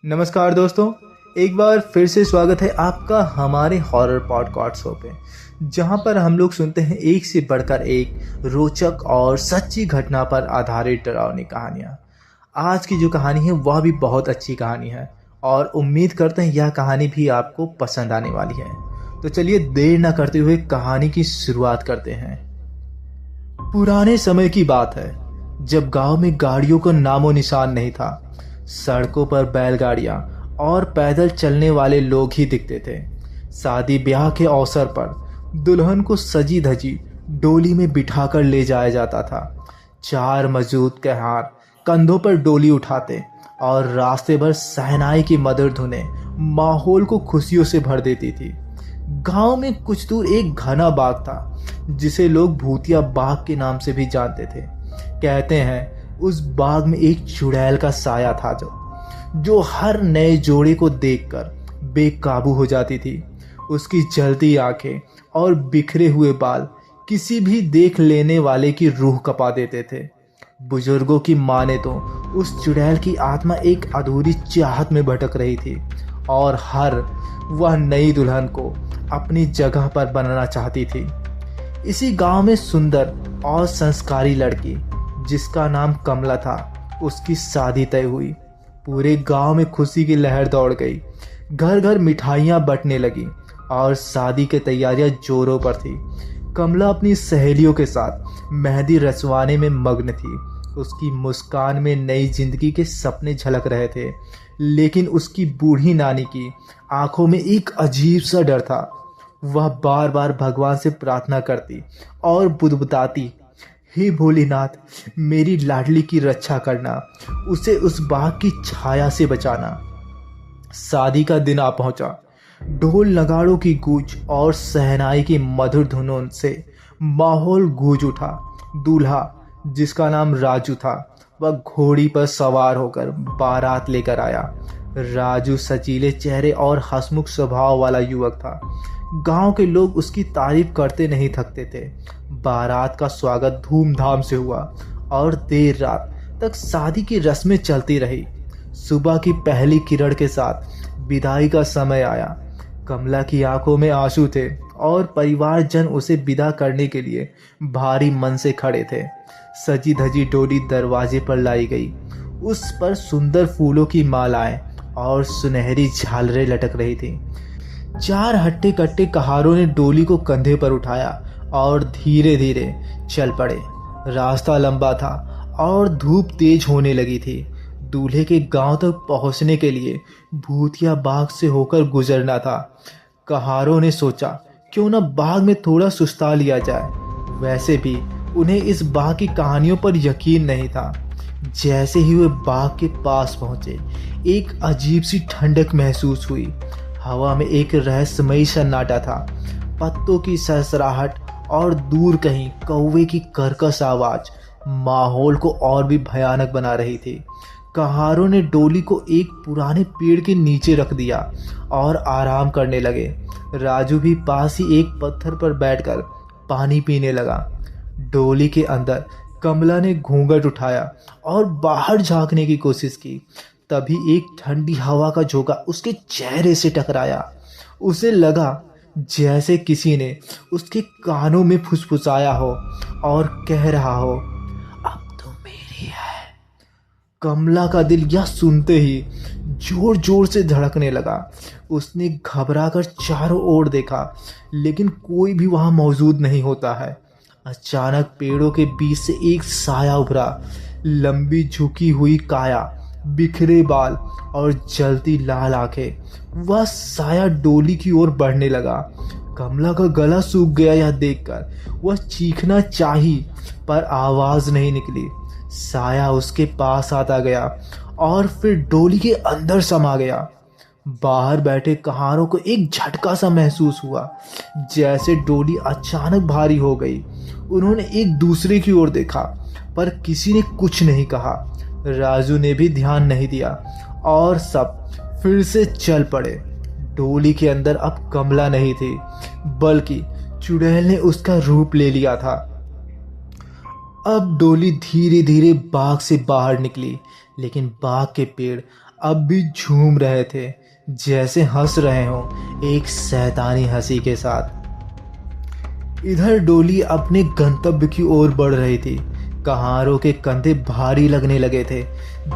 नमस्कार दोस्तों, एक बार फिर से स्वागत है आपका हमारे हॉरर पॉडकास्ट शो पे, जहां पर हम लोग सुनते हैं एक से बढ़कर एक रोचक और सच्ची घटना पर आधारित डरावनी कहानियां। आज की जो कहानी है वह भी बहुत अच्छी कहानी है और उम्मीद करते हैं यह कहानी भी आपको पसंद आने वाली है। तो चलिए देर न करते हुए कहानी की शुरुआत करते हैं। पुराने समय की बात है, जब गांव में गाड़ियों का नामो निशान नहीं था। सड़कों पर बैलगाड़ियां और पैदल चलने वाले लोग ही दिखते थे। शादी ब्याह के अवसर पर दुल्हन को सजी धजी डोली में बिठाकर ले जाया जाता था। चार मजबूत कहार कंधों पर डोली उठाते और रास्ते भर शहनाई की मधुर धुनें माहौल को खुशियों से भर देती थी। गांव में कुछ दूर एक घना बाग था, जिसे लोग भूतिया बाग के नाम से भी जानते थे। कहते हैं उस बाग में एक चुड़ैल का साया था जो हर नए जोड़े को देखकर बेकाबू हो जाती थी। उसकी जलती आंखें और बिखरे हुए बाल किसी भी देख लेने वाले की रूह कपा देते थे। बुजुर्गों की माने तो उस चुड़ैल की आत्मा एक अधूरी चाहत में भटक रही थी और हर वह नई दुल्हन को अपनी जगह पर बनाना चाहती थी। इसी गांव में सुंदर और संस्कारी लड़की जिसका नाम कमला था, उसकी शादी तय हुई। पूरे गांव में खुशी की लहर दौड़ गई। घर घर मिठाइयां बंटने लगी और शादी की तैयारियां जोरों पर थी। कमला अपनी सहेलियों के साथ मेहंदी रचवाने में मग्न थी। उसकी मुस्कान में नई जिंदगी के सपने झलक रहे थे, लेकिन उसकी बूढ़ी नानी की आंखों में एक अजीब सा डर था। वह बार बार भगवान से प्रार्थना करती और बुदबुदाती, हे भोलेनाथ, मेरी लाडली की रक्षा करना, उसे उस बाग की छाया से बचाना। शादी का दिन आ पहुंचा। ढोल नगाड़ों की गूंज और शहनाई की मधुर धुनों से माहौल गूंज उठा। दूल्हा, जिसका नाम राजू था, वह घोड़ी पर सवार होकर बारात लेकर आया। राजू सजीले चेहरे और हंसमुख स्वभाव वाला युवक था। गांव के लोग उसकी तारीफ करते नहीं थकते थे। बारात का स्वागत धूमधाम से हुआ और देर रात तक शादी की रस्में चलती रही। सुबह की पहली किरण के साथ विदाई का समय आया। कमला की आंखों में आंसू थे और परिवारजन उसे विदा करने के लिए भारी मन से खड़े थे। सजी धजी डोली दरवाजे पर लाई गई। उस पर सुंदर फूलों की मालाएं और सुनहरी झालरें लटक रही थी। चार हट्टे कट्टे कहारों ने डोली को कंधे पर उठाया और धीरे धीरे चल पड़े। रास्ता लंबा था और धूप तेज होने लगी थी। दूल्हे के गांव तक पहुंचने के लिए भूतिया बाग से होकर गुजरना था। कहारों ने सोचा क्यों न बाग में थोड़ा सुस्ता लिया जाए। वैसे भी उन्हें इस बाग की कहानियों पर यकीन नहीं था। जैसे ही वे बाग के पास पहुंचे, एक अजीब सी ठंडक महसूस हुई। हवा में एक रहस्यमयी सन्नाटा था। पत्तों की सरसराहट और दूर कहीं कौवे की कर्कश आवाज माहौल को और भी भयानक बना रही थी। कहारों ने डोली को एक पुराने पेड़ के नीचे रख दिया और आराम करने लगे। राजू भी पास ही एक पत्थर पर बैठकर पानी पीने लगा। डोली के अंदर कमला ने घूंघट उठाया और बाहर झांकने की कोशिश की। तभी एक ठंडी हवा का झोंका उसके चेहरे से टकराया। उसे लगा जैसे किसी ने उसके कानों में फुसफुसाया हो और कह रहा हो, अब तो मेरी है। कमला का दिल यह सुनते ही जोर जोर से धड़कने लगा। उसने घबराकर चारों ओर देखा, लेकिन कोई भी वहां मौजूद नहीं होता है। अचानक पेड़ों के बीच से एक साया उभरा। लंबी झुकी हुई काया, बिखरे बाल और जलती लाल आंखें। वह साया डोली की ओर बढ़ने लगा। कमला का गला सूख गया। यह देखकर वह चीखना चाही, पर आवाज नहीं निकली। साया उसके पास आता गया और फिर डोली के अंदर समा गया। बाहर बैठे कहारों को एक झटका सा महसूस हुआ, जैसे डोली अचानक भारी हो गई। उन्होंने एक दूसरे की ओर देखा, पर किसी ने कुछ नहीं कहा। राजू ने भी ध्यान नहीं दिया और सब फिर से चल पड़े। डोली के अंदर अब कमला नहीं थी, बल्कि चुड़ैल ने उसका रूप ले लिया था। अब डोली धीरे धीरे बाग से बाहर निकली, लेकिन बाग के पेड़ अब भी झूम रहे थे, जैसे हंस रहे हों एक शैतानी हंसी के साथ। इधर डोली अपने गंतव्य की ओर बढ़ रही थी। कहारों के कंधे भारी लगने लगे थे,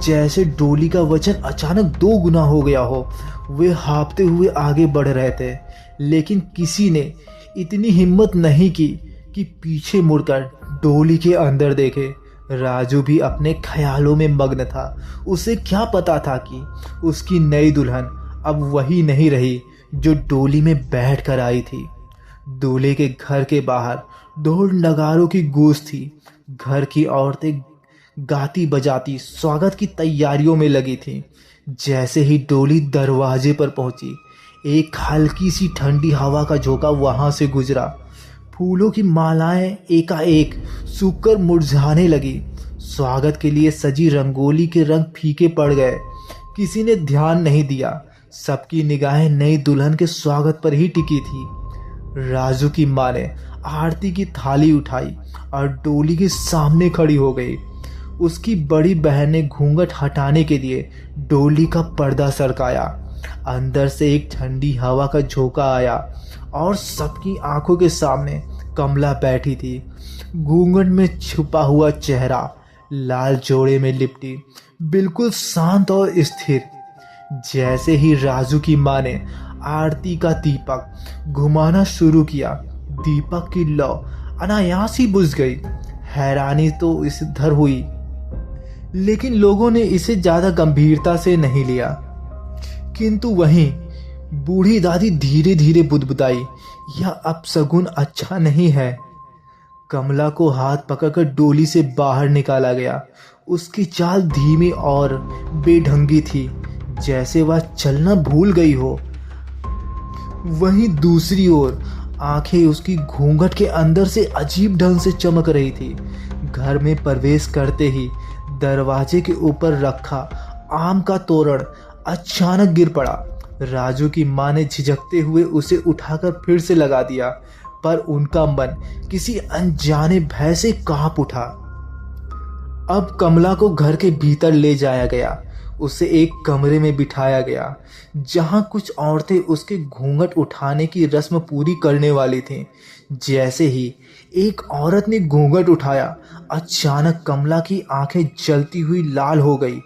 जैसे डोली का वजन अचानक 2 गुना हो गया हो। वे हाँफते हुए आगे बढ़ रहे थे, लेकिन किसी ने इतनी हिम्मत नहीं की कि पीछे मुड़कर डोली के अंदर देखे। राजू भी अपने ख्यालों में मग्न था। उसे क्या पता था कि उसकी नई दुल्हन अब वही नहीं रही जो डोली में बैठ कर आई थी। दूल्हे के घर के बाहर ढोल नगारों की गूंज थी। घर की औरतें गाती बजाती स्वागत की तैयारियों में लगी थीं। जैसे ही डोली दरवाजे पर पहुंची, एक हल्की सी ठंडी हवा का झोंका वहां से गुजरा। फूलों की मालाएं एकाएक सूखकर मुरझाने लगी। स्वागत के लिए सजी रंगोली के रंग फीके पड़ गए। किसी ने ध्यान नहीं दिया। सबकी निगाहें नई दुल्हन के स्वागत पर ही टिकी थी। राजू की माँ ने आरती की थाली उठाई और डोली के सामने खड़ी हो गई। उसकी बड़ी बहन ने घूंघट हटाने के लिए डोली का पर्दा सरकाया। अंदर से एक ठंडी हवा का झोंका आया और सबकी आंखों के सामने कमला बैठी थी। घूंघट में छुपा हुआ चेहरा लाल जोड़े में लिपटी, बिल्कुल शांत और स्थिर। जैसे ही राजू की माँ ने आरती का दीपक घुमाना शुरू किया, दीपक की लौ अनायास ही बुझ गई। हैरानी तो इस धर हुई, लेकिन लोगों ने इसे ज्यादा गंभीरता से नहीं लिया। किंतु वहीं बूढ़ी दादी धीरे धीरे बुदबुदाई, यह अपशगुन अच्छा नहीं है। कमला को हाथ पकड़कर डोली से बाहर निकाला गया। उसकी चाल धीमी और बेढंगी थी, जैसे वह चलना भूल गई हो। वहीं दूसरी ओर आंखें उसकी घूंघट के अंदर से अजीब ढंग से चमक रही थी। घर में प्रवेश करते ही दरवाजे के ऊपर रखा आम का तोरण अचानक गिर पड़ा। राजू की माँ ने झिझकते हुए उसे उठाकर फिर से लगा दिया, पर उनका मन किसी अनजाने भय से कांप उठा। अब कमला को घर के भीतर ले जाया गया। उसे एक कमरे में बिठाया गया, जहां कुछ औरतें उसके घूंघट उठाने की रस्म पूरी करने वाली थीं। जैसे ही एक औरत ने घूंघट उठाया, अचानक कमला की आंखें जलती हुई लाल हो गई।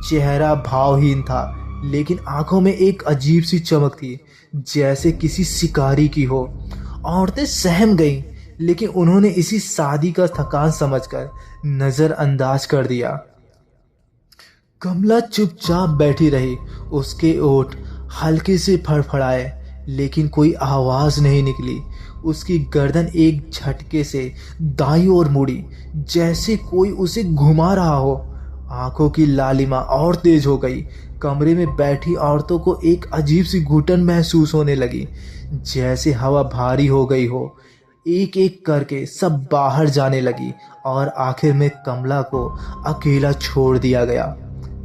चेहरा भावहीन था, लेकिन आंखों में एक अजीब सी चमक थी, जैसे किसी शिकारी की हो। औरतें सहम गईं, लेकिन उन्होंने इसी शादी का थकान समझकर नजरअंदाज कर दिया। कमला चुपचाप बैठी रही। उसके ओठ हल्के से फड़फड़ाए, लेकिन कोई आवाज नहीं निकली। उसकी गर्दन एक झटके से दाईं ओर मुड़ी, जैसे कोई उसे घुमा रहा हो। आंखों की लालिमा और तेज हो गई। कमरे में बैठी औरतों को एक अजीब सी घुटन महसूस होने लगी, जैसे हवा भारी हो गई हो। एक एक करके सब बाहर जाने लगी और आखिर में कमला को अकेला छोड़ दिया गया।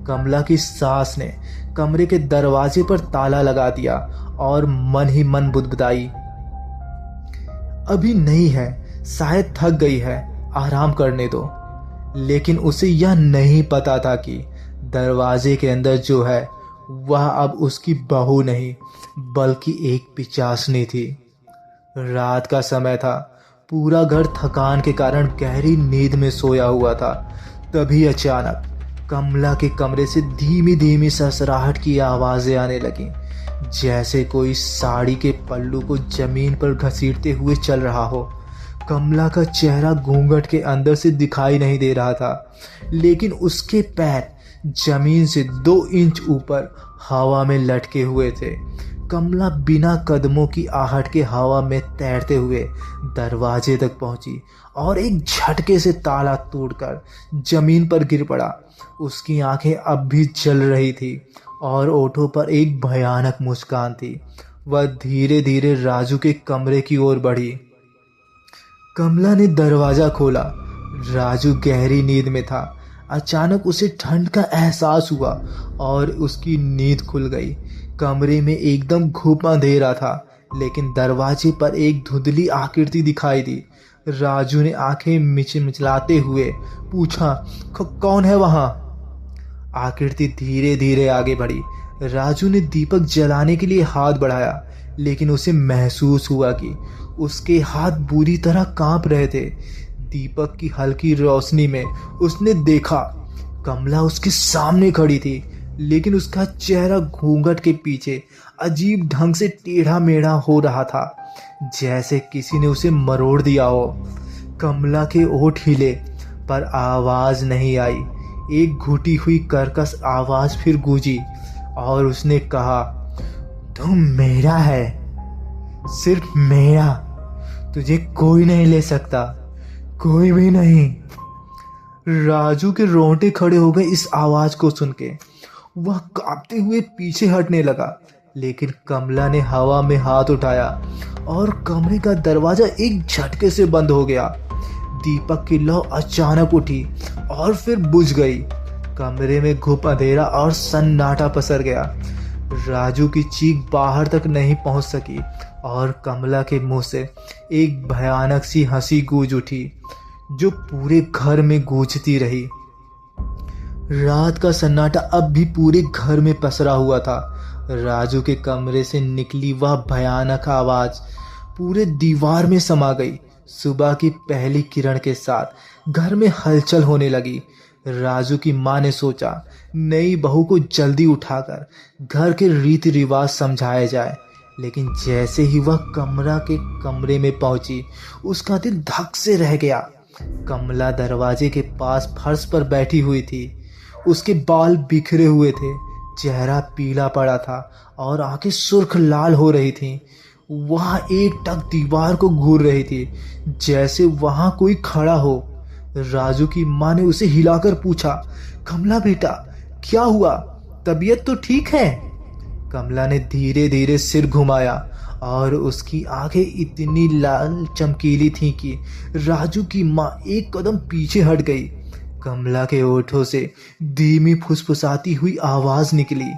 कमला की सास ने कमरे के दरवाजे पर ताला लगा दिया और मन ही मन बुदबुदाई, अभी नहीं है, शायद थक गई है, आराम करने दो। लेकिन उसे यह नहीं पता था कि दरवाजे के अंदर जो है वह अब उसकी बहू नहीं, बल्कि एक पिचासनी थी। रात का समय था। पूरा घर थकान के कारण गहरी नींद में सोया हुआ था। तभी अचानक कमला के कमरे से धीमी धीमी सरसराहट की आवाजें आने लगीं, जैसे कोई साड़ी के पल्लू को जमीन पर घसीटते हुए चल रहा हो। कमला का चेहरा घूंघट के अंदर से दिखाई नहीं दे रहा था, लेकिन उसके पैर जमीन से 2 इंच ऊपर हवा में लटके हुए थे। कमला बिना कदमों की आहट के हवा में तैरते हुए दरवाजे तक पहुंची और एक झटके से ताला तोड़कर जमीन पर गिर पड़ा। उसकी आंखें अब भी जल रही थी और ओठों पर एक भयानक मुस्कान थी। वह धीरे धीरे राजू के कमरे की ओर बढ़ी। कमला ने दरवाजा खोला। राजू गहरी नींद में था। अचानक उसे ठंड का एहसास हुआ और उसकी नींद खुल गई। कमरे में एकदम घुप अंधेरा था, लेकिन दरवाजे पर एक धुंधली आकृति दिखाई दी। राजू ने आंखें मिचलाते हुए पूछा, कौन है वहां? आकृति धीरे धीरे आगे बढ़ी। राजू ने दीपक जलाने के लिए हाथ बढ़ाया, लेकिन उसे महसूस हुआ कि उसके हाथ बुरी तरह कांप रहे थे। दीपक की हल्की रोशनी में उसने देखा कमला उसके सामने खड़ी थी, लेकिन उसका चेहरा घूंघट के पीछे अजीब ढंग से टेढ़ा मेढ़ा हो रहा था, जैसे किसी ने उसे मरोड़ दिया हो। कमला के ओठ हिले, पर आवाज नहीं आई। एक घुटी हुई कर्कश आवाज फिर गूंजी और उसने कहा, तुम मेरा है, सिर्फ मेरा। तुझे कोई नहीं ले सकता, कोई भी नहीं। राजू के रोंगटे खड़े हो गए इस आवाज को सुन के। वह कांपते हुए पीछे हटने लगा, लेकिन कमला ने हवा में हाथ उठाया और कमरे का दरवाजा एक झटके से बंद हो गया। दीपक की लौ अचानक उठी और फिर बुझ गई। कमरे में घुप अंधेरा और सन्नाटा पसर गया। राजू की चीख बाहर तक नहीं पहुंच सकी और कमला के मुंह से एक भयानक सी हंसी गूंज उठी, जो पूरे घर में गूंजती रही। रात का सन्नाटा अब भी पूरे घर में पसरा हुआ था। राजू के कमरे से निकली वह भयानक आवाज पूरे दीवार में समा गई। सुबह की पहली किरण के साथ घर में हलचल होने लगी। राजू की माँ ने सोचा, नई बहू को जल्दी उठाकर घर के रीति रिवाज समझाया जाए, लेकिन जैसे ही वह कमरे में पहुंची, उसका दिल धक से रह गया। कमला दरवाजे के पास फर्श पर बैठी हुई थी। उसके बाल बिखरे हुए थे, चेहरा पीला पड़ा था और आंखें सुर्ख लाल हो रही थीं। वह एक टक दीवार को घूर रही थी, जैसे वहां कोई खड़ा हो। राजू की माँ ने उसे हिलाकर पूछा, कमला बेटा, क्या हुआ? तबीयत तो ठीक है? कमला ने धीरे धीरे सिर घुमाया और उसकी आंखें इतनी लाल चमकीली थीं कि राजू की माँ एक कदम पीछे हट गई। कमला के ओठों से धीमी फुसफुसाती हुई आवाज निकली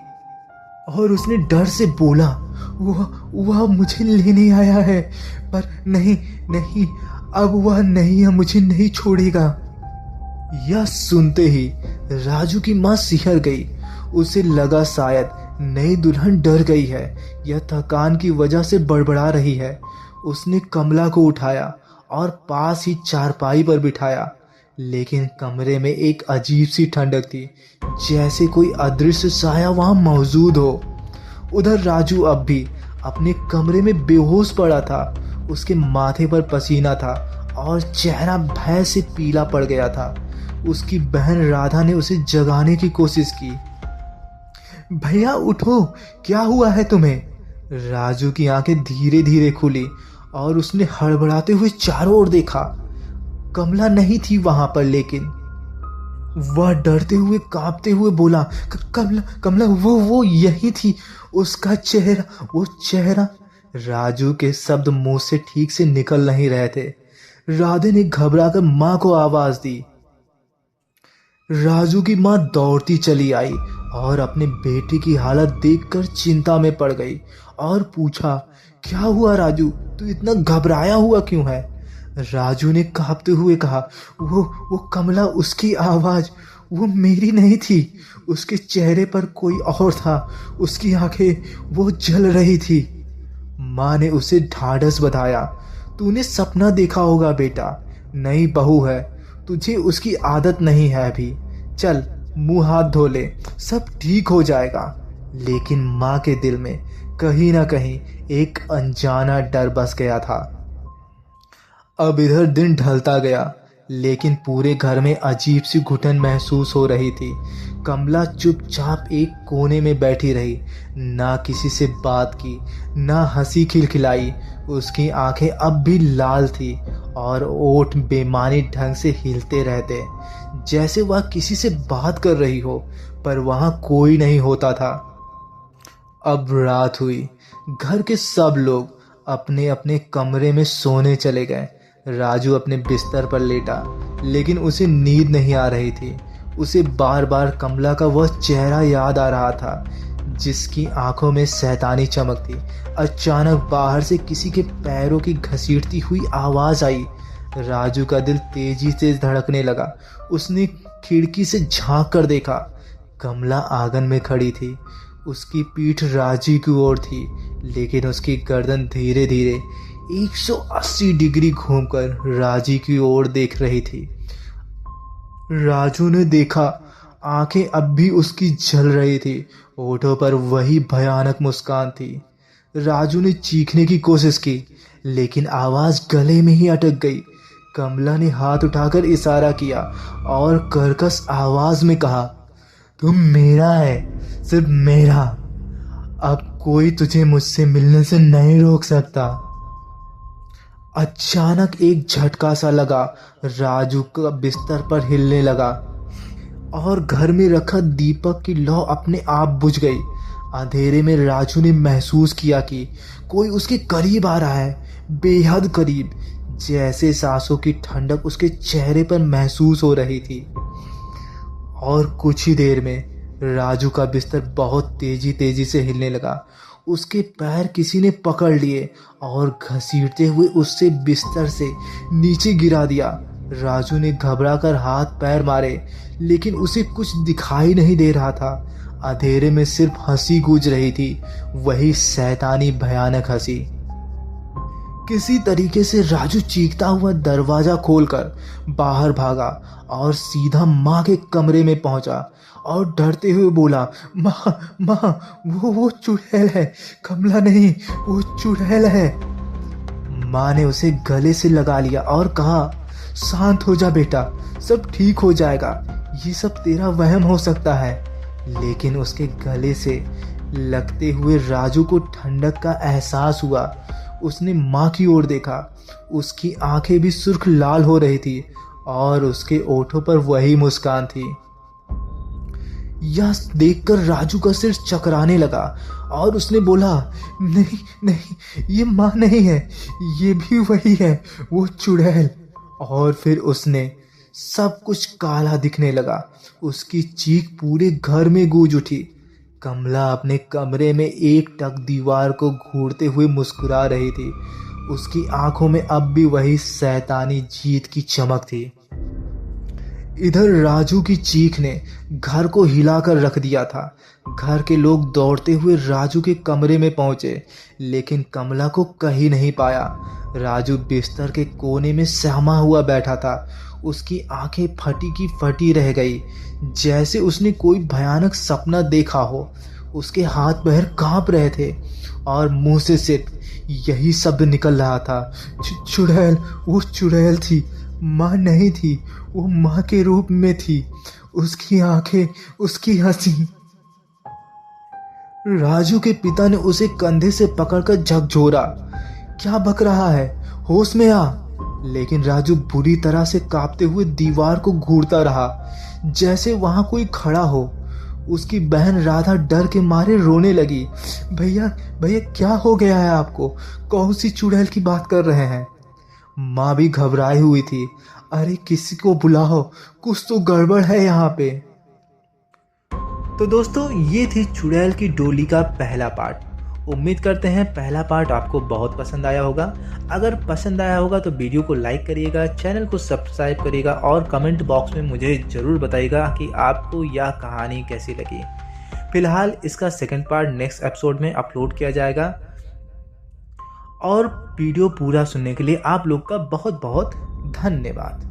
और उसने डर से बोला, वह मुझे लेने आया है, पर नहीं नहीं, अब वह नहीं है, मुझे नहीं छोड़ेगा। यह सुनते ही राजू की माँ सिहर गई। उसे लगा शायद नई दुल्हन डर गई है या थकान की वजह से बड़बड़ा रही है। उसने कमला को उठाया और पास ही चारपाई पर बिठाया, लेकिन कमरे में एक अजीब सी ठंडक थी, जैसे कोई अदृश्य साया वहां मौजूद हो। उधर राजू अब भी अपने कमरे में बेहोश पड़ा था। उसके माथे पर पसीना था और चेहरा भय से पीला पड़ गया था। उसकी बहन राधा ने उसे जगाने की कोशिश की। भैया उठो, क्या हुआ है तुम्हें? राजू की आंखें धीरे धीरे खुली और उसने हड़बड़ाते हुए चारों ओर देखा। कमला नहीं थी वहां पर, लेकिन वह डरते हुए कांपते हुए बोला, कमला कमला, वो यही थी, उसका चेहरा, वो चेहरा। राजू के शब्द मुंह से ठीक से निकल नहीं रहे थे। राधे ने घबराकर मां को आवाज दी। राजू की मां दौड़ती चली आई और अपने बेटे की हालत देखकर चिंता में पड़ गई और पूछा, क्या हुआ राजू, तू इतना घबराया हुआ क्यों है? राजू ने कांपते हुए कहा, वो कमला, उसकी आवाज, वो मेरी नहीं थी। उसके चेहरे पर कोई और था, उसकी आंखें वो जल रही थी। माँ ने उसे ढाढ़स बधाया। तूने सपना देखा होगा बेटा, नई बहू है, तुझे उसकी आदत नहीं है अभी। चल मुंह हाथ धो ले, सब ठीक हो जाएगा। लेकिन माँ के दिल में कहीं ना कहीं एक अनजाना डर बस गया था। अब इधर दिन ढलता गया, लेकिन पूरे घर में अजीब सी घुटन महसूस हो रही थी। कमला चुपचाप एक कोने में बैठी रही, ना किसी से बात की, ना हंसी खिलखिलाई। उसकी आंखें अब भी लाल थी और ओठ बेमानी ढंग से हिलते रहते, जैसे वह किसी से बात कर रही हो, पर वहां कोई नहीं होता था। अब रात हुई। घर के सब लोग अपने अपने कमरे में सोने चले गए। राजू अपने बिस्तर पर लेटा, लेकिन उसे नींद नहीं आ रही थी। उसे बार बार कमला का वह चेहरा याद आ रहा था, जिसकी आंखों में शैतानी चमक थी। अचानक बाहर से किसी के पैरों की घसीटती हुई आवाज आई। राजू का दिल तेजी से धड़कने लगा। उसने खिड़की से झांक कर देखा। कमला आंगन में खड़ी थी। उसकी पीठ राजी की ओर थी, लेकिन उसकी गर्दन धीरे धीरे 180 डिग्री घूमकर राजी की ओर देख रही थी। राजू ने देखा, आंखें अब भी उसकी जल रही थी, होठों पर वही भयानक मुस्कान थी। राजू ने चीखने की कोशिश की, लेकिन आवाज गले में ही अटक गई। कमला ने हाथ उठाकर इशारा किया और कर्कश आवाज में कहा, तुम मेरा है, सिर्फ मेरा। अब कोई तुझे मुझसे मिलने से नहीं रोक सकता। अचानक एक झटका सा लगा, राजू का बिस्तर पर हिलने लगा और घर में रखा दीपक की लौ अपने आप बुझ गई। अंधेरे में राजू ने महसूस किया कि कोई उसके करीब आ रहा है, बेहद करीब, जैसे सांसों की ठंडक उसके चेहरे पर महसूस हो रही थी। और कुछ ही देर में राजू का बिस्तर बहुत तेजी से हिलने लगा। उसके पैर किसी ने पकड़ लिए और घसीटते हुए उससे बिस्तर से नीचे गिरा दिया। राजू ने घबराकर हाथ पैर मारे, लेकिन उसे कुछ दिखाई नहीं दे रहा था। अंधेरे में सिर्फ हंसी गूंज रही थी, वही शैतानी भयानक हंसी। किसी तरीके से राजू चीखता हुआ दरवाजा खोलकर बाहर भागा और सीधा माँ के कमरे में पहुंचा और डरते हुए बोला, माँ माँ, वो चुड़ैल है, कमला नहीं, वो चुड़ैल है। माँ ने उसे गले से लगा लिया और कहा, शांत हो जा बेटा, सब ठीक हो जाएगा, ये सब तेरा वहम हो सकता है। लेकिन उसके गले से लगते हुए राजू को ठंडक का एहसास हुआ। उसने माँ की ओर देखा, उसकी आंखें भी सुर्ख लाल हो रही थी और उसके ओठों पर वही मुस्कान थी। यह देखकर राजू का सिर चकराने लगा और उसने बोला, नहीं नहीं, ये माँ नहीं है, ये भी वही है, वो चुड़ैल। और फिर उसने सब कुछ काला दिखने लगा। उसकी चीख पूरे घर में गूंज उठी। कमला अपने कमरे में एकटक दीवार को घूरते हुए मुस्कुरा रही थी। उसकी आंखों में अब भी वही शैतानी जीत की चमक थी। इधर राजू की चीख ने घर को हिलाकर रख दिया था। घर के लोग दौड़ते हुए राजू के कमरे में पहुंचे, लेकिन कमला को कहीं नहीं पाया। राजू बिस्तर के कोने में सहमा हुआ बैठा था। उसकी आंखें फटी की फटी रह गई, जैसे उसने कोई भयानक सपना देखा हो। उसके हाथ पैर कांप रहे थे और मुंह से सिर्फ यही शब्द निकल रहा था, चुड़ैल, वो चुड़ैल थी, माँ नहीं थी, वो माँ के रूप में थी। उसकी आंखें, उसकी हंसी। राजू के पिता ने उसे कंधे से पकड़कर झकझोरा, क्या बक रहा है, होश में आ। लेकिन राजू बुरी तरह से कांपते हुए दीवार को घूरता रहा, जैसे वहां कोई खड़ा हो। उसकी बहन राधा डर के मारे रोने लगी, भैया भैया, क्या हो गया है आपको, कौन सी चुड़ैल की बात कर रहे हैं। माँ भी घबराई हुई थी, अरे किसी को बुलाओ, कुछ तो गड़बड़ है यहाँ पे। तो दोस्तों, ये थी चुड़ैल की डोली का पहला पार्ट। उम्मीद करते हैं पहला पार्ट आपको बहुत पसंद आया होगा। अगर पसंद आया होगा तो वीडियो को लाइक करिएगा, चैनल को सब्सक्राइब करिएगा और कमेंट बॉक्स में मुझे ज़रूर बताइएगा कि आपको यह कहानी कैसी लगी। फिलहाल इसका सेकंड पार्ट नेक्स्ट एपिसोड में अपलोड किया जाएगा। और वीडियो पूरा सुनने के लिए आप लोग का बहुत बहुत धन्यवाद।